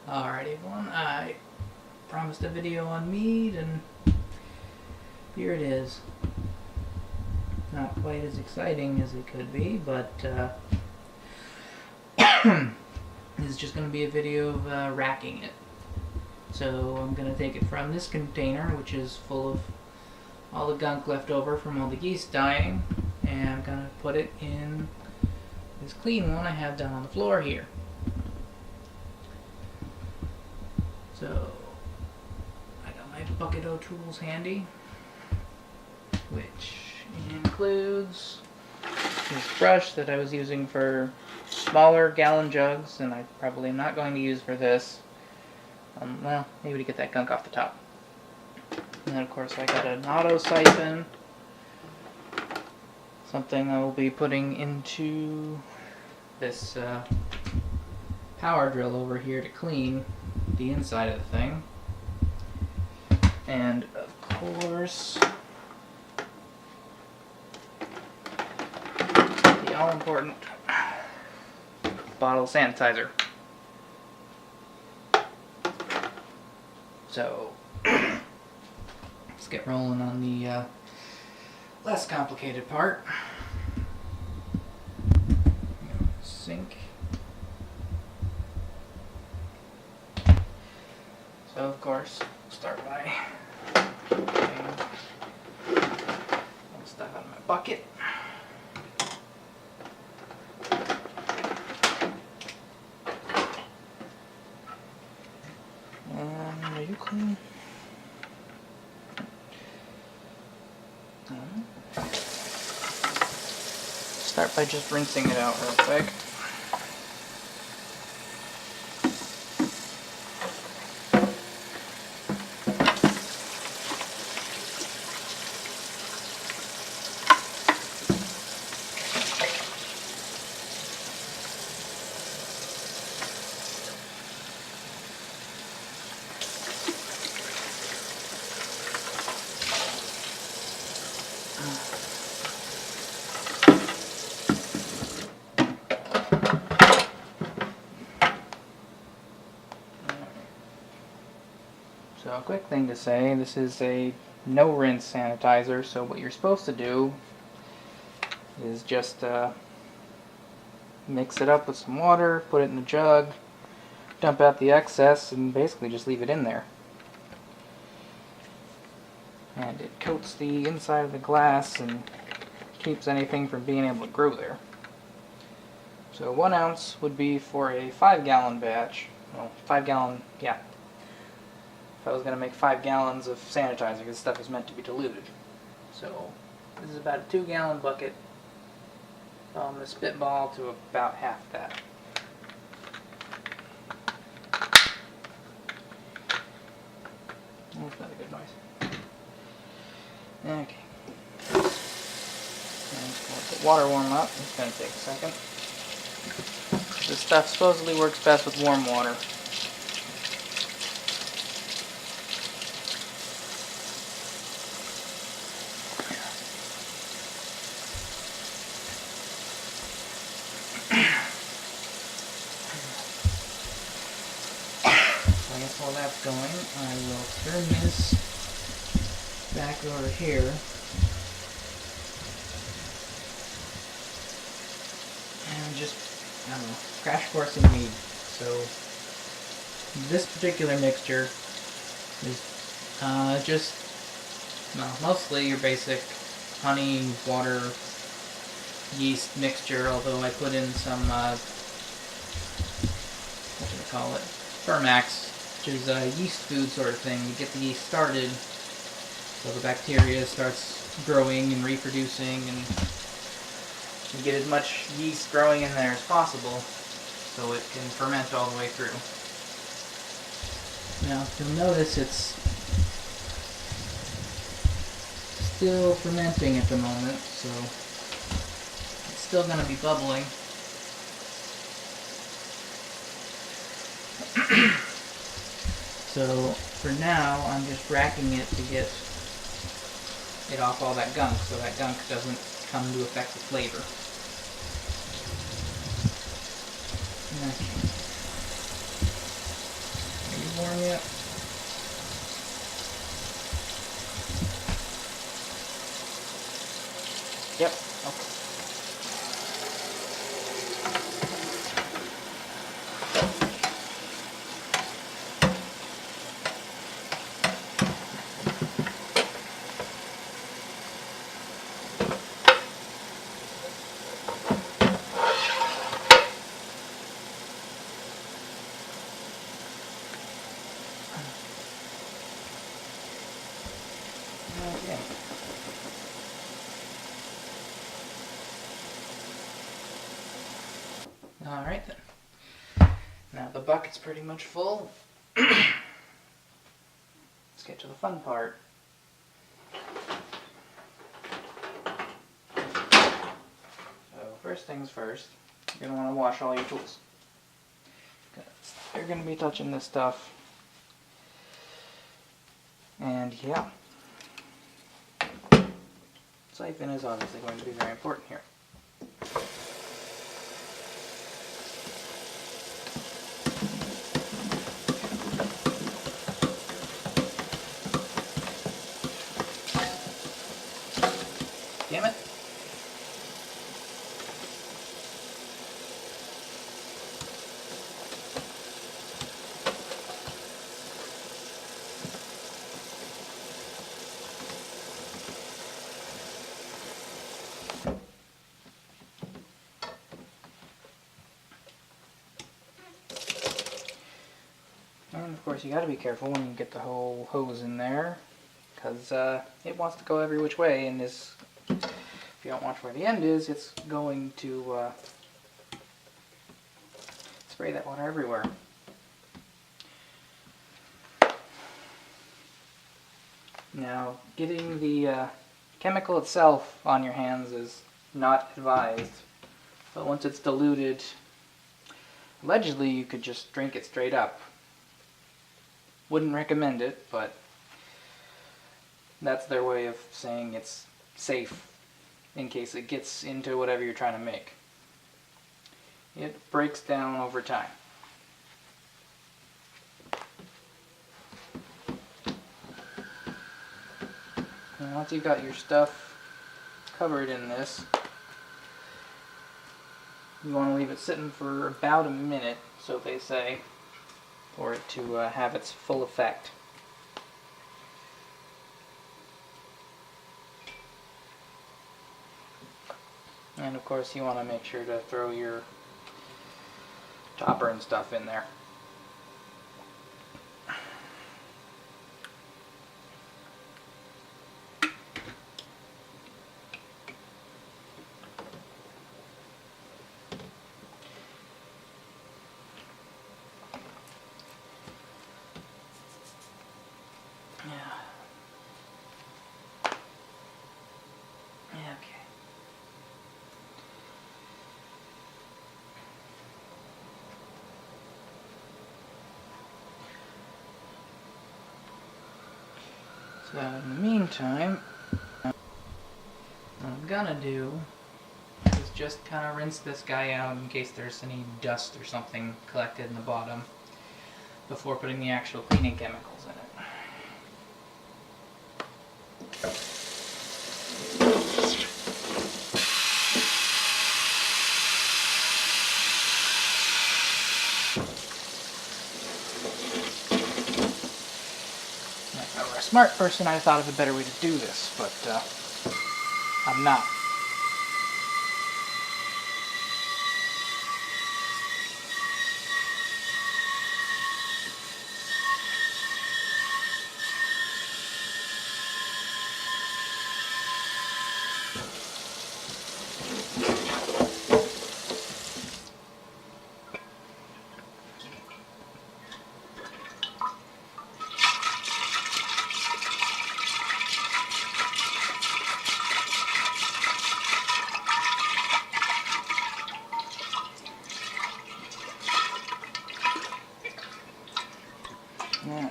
Alright everyone, I promised a video on Mead and here it is. Not quite as exciting as it could be, but this is just going to be a video of racking it. So I'm going to take it from this container, which is full of all the gunk left over from all the yeast dying, and I'm going to put it in this clean one I have down on the floor here. So I got my bucket of tools handy, which includes this brush that I was using for smaller gallon jugs, and I probably am not going to use for this. Well, maybe to get that gunk off the top. And then of course I got an auto siphon, something I will be putting into this power drill over here to clean the inside of the thing. And of course the all-important bottle of sanitizer. So let's get rolling on the less complicated part. Sink. So of course, start by putting all the stuff out of my bucket. Are you clean? Start by just rinsing it out real quick. So a quick thing to say, this is a no rinse sanitizer, so what you're supposed to do is just mix it up with some water, put it in the jug, dump out the excess, and basically just leave it in there. And it coats the inside of the glass and keeps anything from being able to grow there. So 1 ounce would be for a 5-gallon batch. Well, 5-gallon, yeah. If I was going to make 5 gallons of sanitizer, this stuff is meant to be diluted. So this is about a 2-gallon bucket. I'm going to spitball to about half that. That's not a good noise. Okay. And let the water warm up. It's going to take a second. This stuff supposedly works best with warm water. I guess while that's going, I will turn this back over here and just, I don't know, crash course in Mead. So this particular mixture is just, well, mostly your basic honey, water, yeast mixture, although I put in some, what do they call it? Fermax, which is a yeast food sort of thing. You get the yeast started so the bacteria starts growing and reproducing, and you get as much yeast growing in there as possible so it can ferment all the way through. Now you'll notice it's still fermenting at the moment, so it's still going to be bubbling. So for now, I'm just racking it to get it off all that gunk, so that gunk doesn't come to affect the flavor. Okay. warm yet? Yep. Okay. Okay. Alright then. Now the bucket's pretty much full. Let's get to the fun part. So first things first, you're going to want to wash all your tools. You're going to be touching this stuff. And yeah. Siphon is obviously going to be very important here. Damn it. And of course you gotta be careful when you get the whole hose in there, because it wants to go every which way, and this, if you don't watch where the end is, it's going to spray that water everywhere. Now, getting the chemical itself on your hands is not advised, but once it's diluted, allegedly you could just drink it straight up. Wouldn't recommend it, but that's their way of saying it's safe in case it gets into whatever you're trying to make. It breaks down over time. And once you've got your stuff covered in this, you want to leave it sitting for about a minute, so they say, for it to have its full effect. And of course you want to make sure to throw your topper and stuff in there. So in the meantime, what I'm gonna do is just kind of rinse this guy out in case there's any dust or something collected in the bottom before putting the actual cleaning chemicals in it. If I were a smart person, I'd have thought of a better way to do this, but I'm not. Yeah.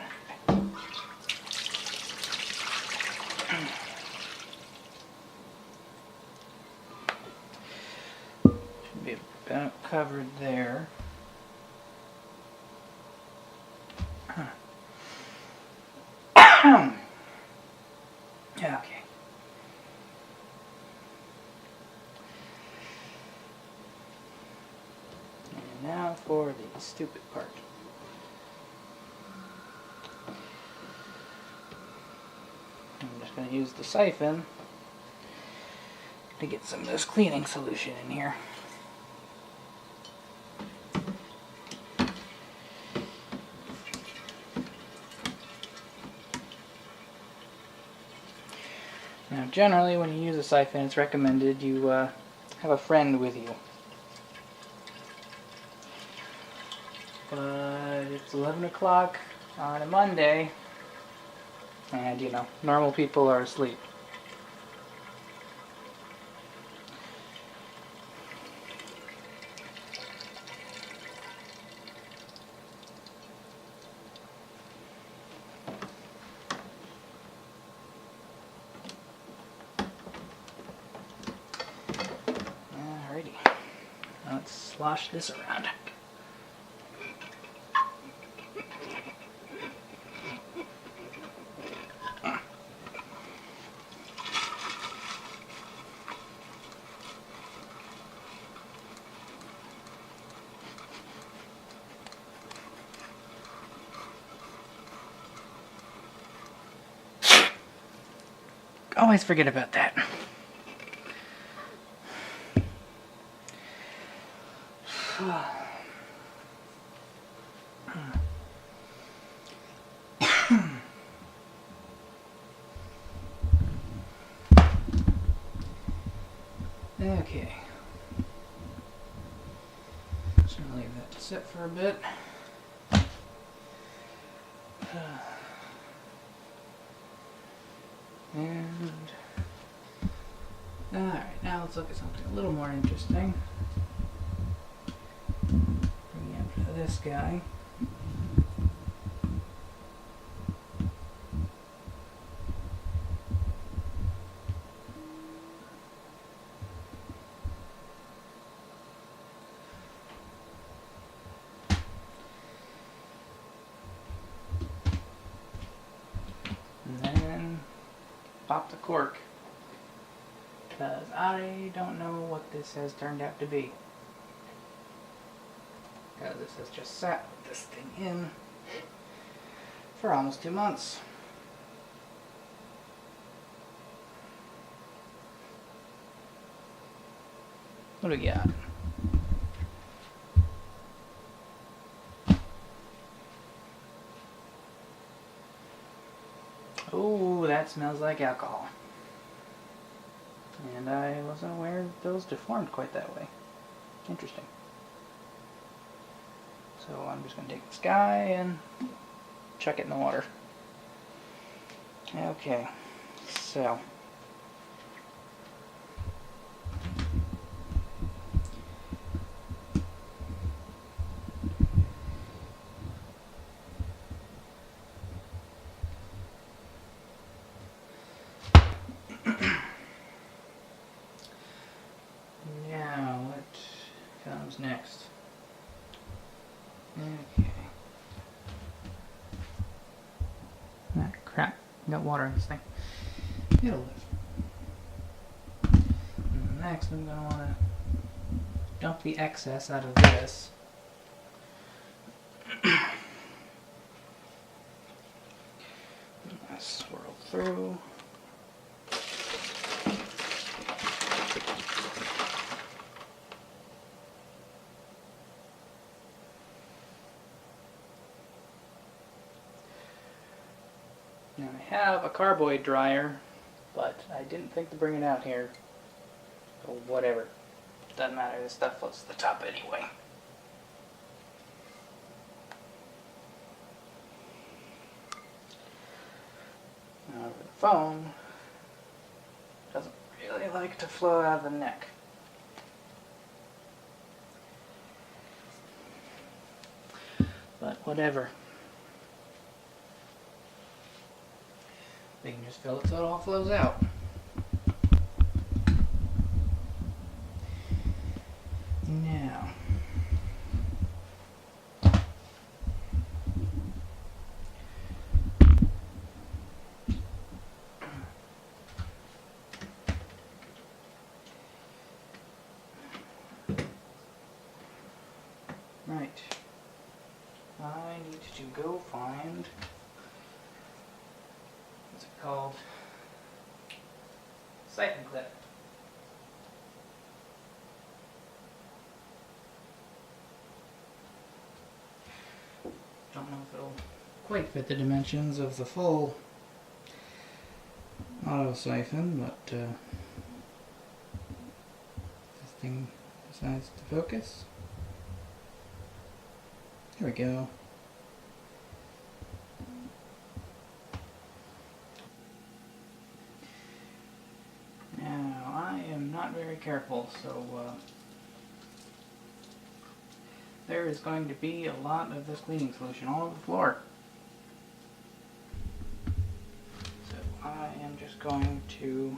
Should be about covered there. Okay. And now for the stupid part. I'm just going to use the siphon to get some of this cleaning solution in here. Now generally when you use a siphon, it's recommended you have a friend with you. But it's 11 o'clock on a Monday, and you know, normal people are asleep. Alrighty, now let's slosh this around. Always forget about that. Okay. Just gonna leave that sit for a bit. And alright, now let's look at something a little more interesting. Bring up to this guy. And then pop the cork, because I don't know what this has turned out to be. Because this has just sat with this thing in for almost 2 months. What do we got? Oh, that smells like alcohol. And I wasn't aware those deformed quite that way. Interesting. So I'm just going to take this guy and chuck it in the water. Okay, so now what comes next? Okay. Ah, crap. Got water in this thing. It'll live. Next, I'm going to want to dump the excess out of this. Swirl through. Now I have a carboy dryer, but I didn't think to bring it out here. So whatever. Doesn't matter, this stuff floats to the top anyway. Now the foam doesn't really like to flow out of the neck. But whatever. They can just fill it so it all flows out. Now, I need to go find, what's it called? Siphon clip. Don't know if it'll quite fit the dimensions of the full auto siphon, but this thing decides to focus. There we go. Now, I am not very careful, so there is going to be a lot of this cleaning solution all over the floor. So I am just going to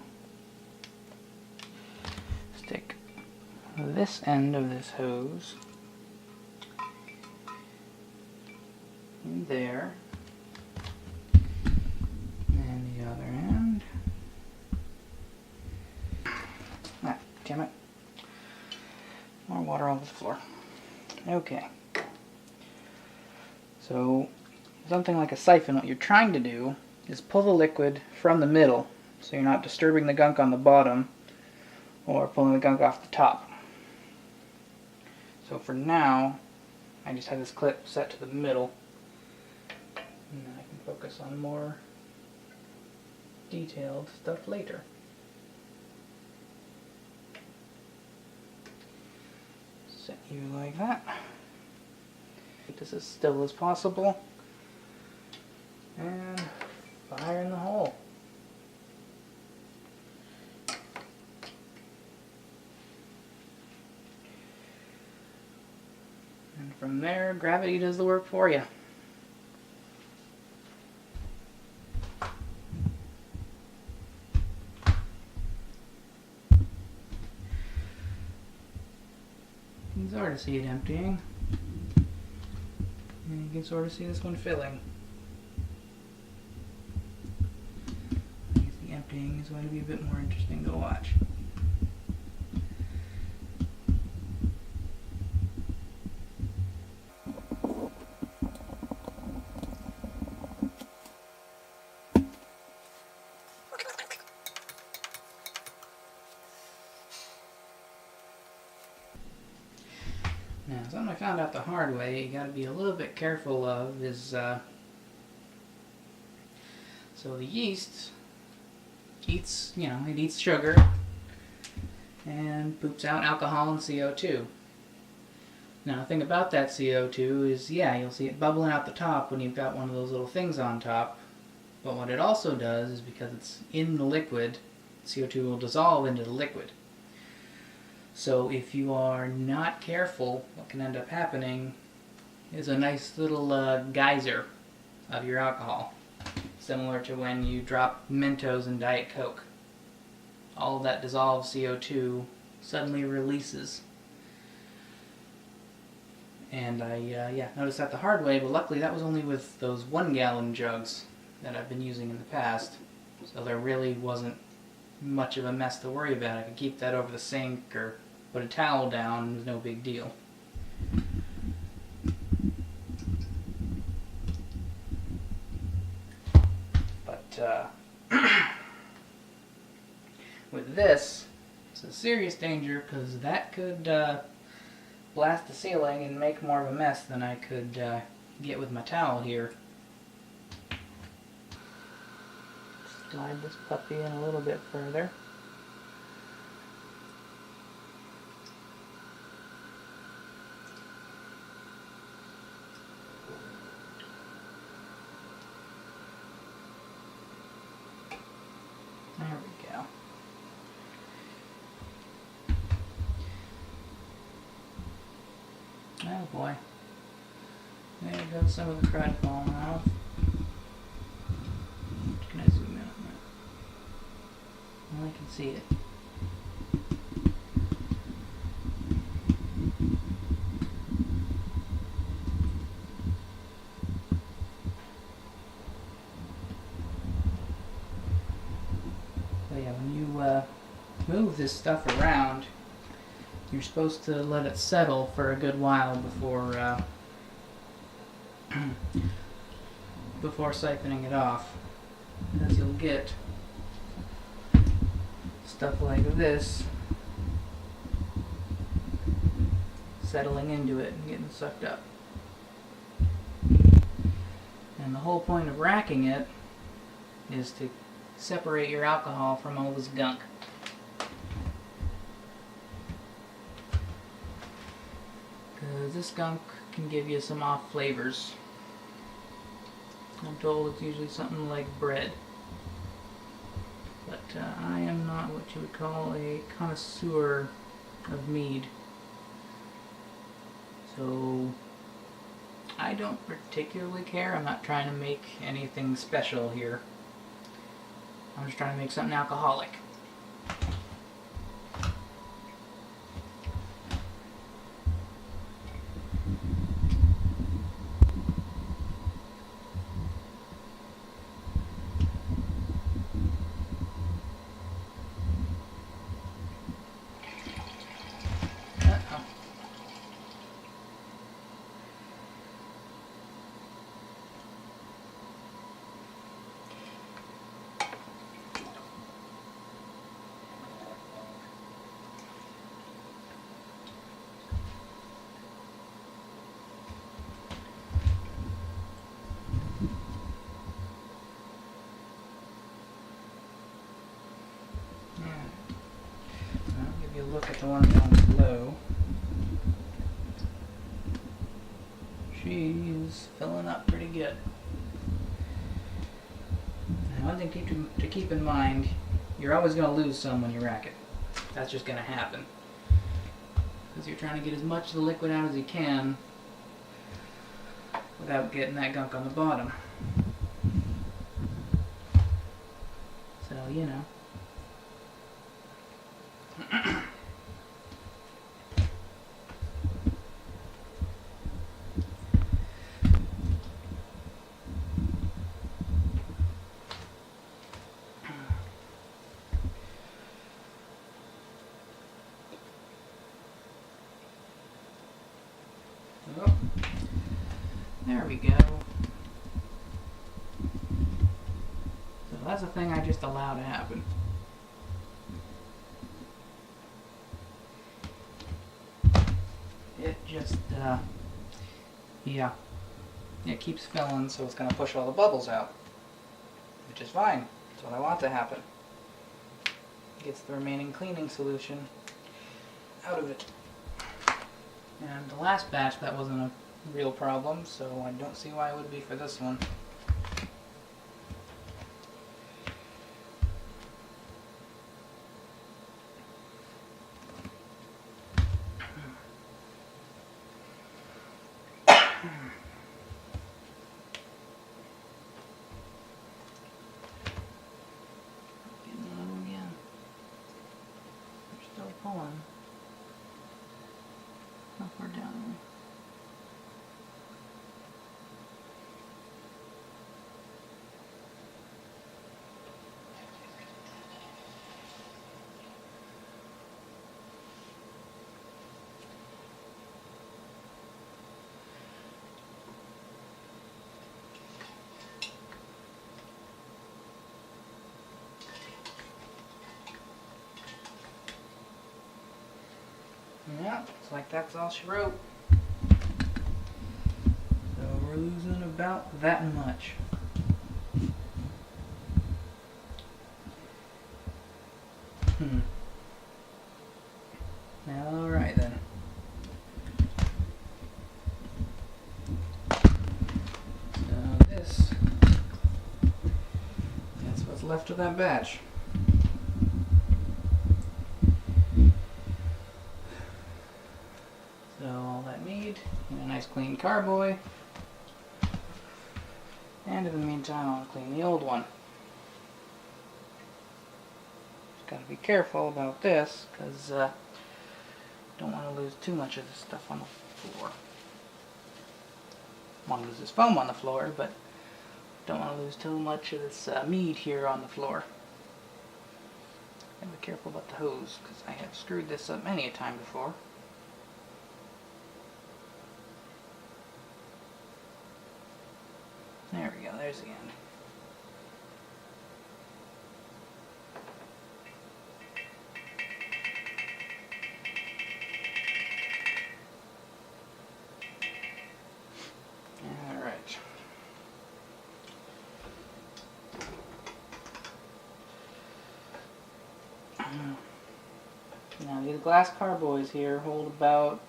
stick this end of this hose in there, and the other end. Ah, damn it. More water all over the floor. Okay. So, something like a siphon, what you're trying to do is pull the liquid from the middle, so you're not disturbing the gunk on the bottom or pulling the gunk off the top. So for now, I just have this clip set to the middle, and then I can focus on more detailed stuff later. Set you like that. Keep this as still as possible. And fire in the hole. And from there, gravity does the work for you. You can sort of see it emptying, and you can sort of see this one filling. I guess the emptying is going to be a bit more interesting to watch. Now, something I found out the hard way, you got to be a little bit careful of is, so the yeast eats, it eats sugar and poops out alcohol and CO2. Now, the thing about that CO2 is, you'll see it bubbling out the top when you've got one of those little things on top, but what it also does is, because it's in the liquid, CO2 will dissolve into the liquid. So if you are not careful, what can end up happening is a nice little geyser of your alcohol, similar to when you drop Mentos in Diet Coke. All of that dissolved CO2 suddenly releases. And I noticed that the hard way, but luckily that was only with those 1 gallon jugs that I've been using in the past. So there really wasn't much of a mess to worry about. I could keep that over the sink or put a towel down, it was no big deal. But with this, it's a serious danger, because that could blast the ceiling and make more of a mess than I could get with my towel here. Slide this puppy in a little bit further. There we go. Oh boy. There goes some of the crud falling off. Can I zoom in on that? Well, I can see it. So yeah, when you move this stuff around, you're supposed to let it settle for a good while before before siphoning it off, as you'll get stuff like this settling into it and getting sucked up. And the whole point of racking it is to separate your alcohol from all this gunk. Because this gunk can give you some off flavors. I'm told it's usually something like bread. But I am not what you would call a connoisseur of mead. So I don't particularly care. I'm not trying to make anything special here. I'm just trying to make something alcoholic. Look at the one down below. She's filling up pretty good. And one thing to keep in mind, you're always going to lose some when you rack it. That's just going to happen. Because you're trying to get as much of the liquid out as you can without getting that gunk on the bottom. So, you know. Oh, there we go. So that's a thing I just allow to happen. It just, yeah, it keeps filling, so it's going to push all the bubbles out, which is fine. That's what I want to happen. It gets the remaining cleaning solution out of it. And the last batch, that wasn't a real problem, so I don't see why it would be for this one. Getting on them again. They're still pulling. How far down are we? Yeah, looks like that's all she wrote. So we're losing about that much. Alright then. So that's what's left of that batch. So all that mead in a nice clean carboy. And in the meantime, I'll clean the old one. Just gotta be careful about this, because don't want to lose too much of this stuff on the floor. Want to lose this foam on the floor, but don't want to lose too much of this mead here on the floor. Gotta be careful about the hose, because I have screwed this up many a time before. There we go, there's the end. Alright. Now these glass carboys here hold about,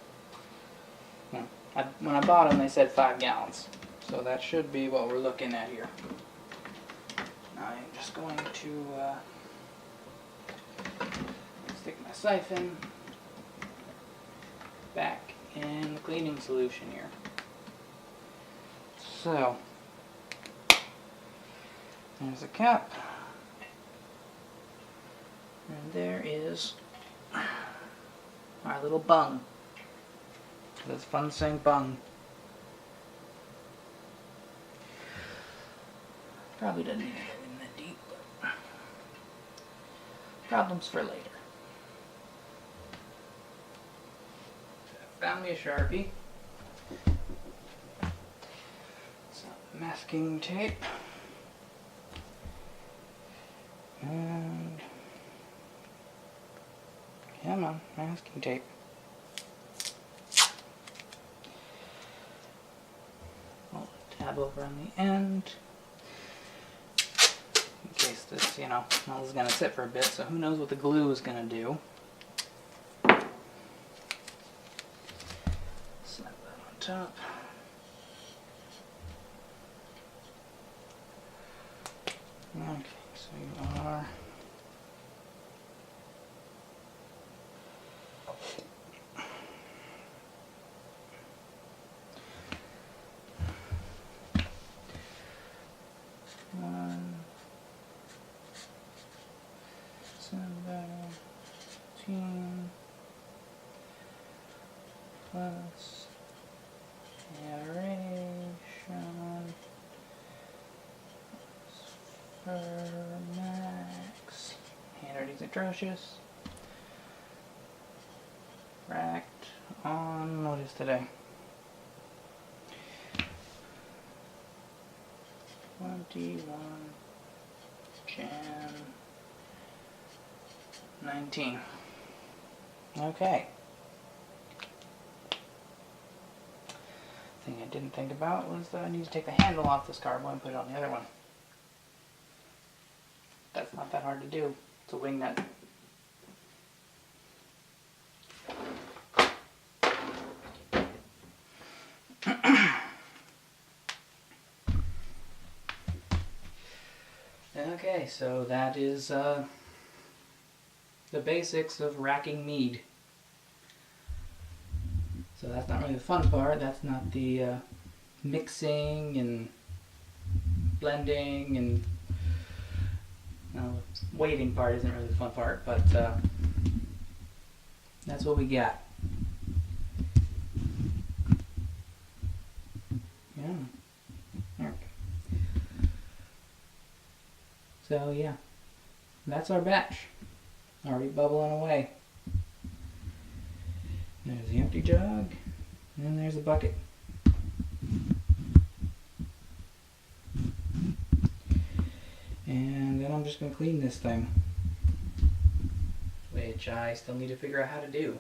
when I bought them they said 5 gallons. So that should be what we're looking at here. Now I'm just going to stick my siphon back in the cleaning solution here. So, there's a cap. And there is our little bung. It's fun saying bung. Probably doesn't need to go in that deep, but problems for later. Found me a Sharpie. Some masking tape. And come on, masking tape. Hold the tab over on the end. In case this, you know, well, this is going to sit for a bit, so who knows what the glue is going to do. Snap that on top. Okay, so you are one, 17 plus aeration for max. Handwriting's atrocious. Racked on, what is today? 21 Jan 19. Okay. Thing I didn't think about was that I need to take the handle off this carboy and put it on the other one. That's not that hard to do. It's a wing nut. Okay, so that is the basics of racking mead. So that's not really the fun part. That's not the mixing and blending and waiting part isn't really the fun part, but that's what we got. Yeah. There we go. So yeah, that's our batch. Already bubbling away. There's the empty jug, and then there's the bucket. And I'm just going to clean this thing, which I still need to figure out how to do.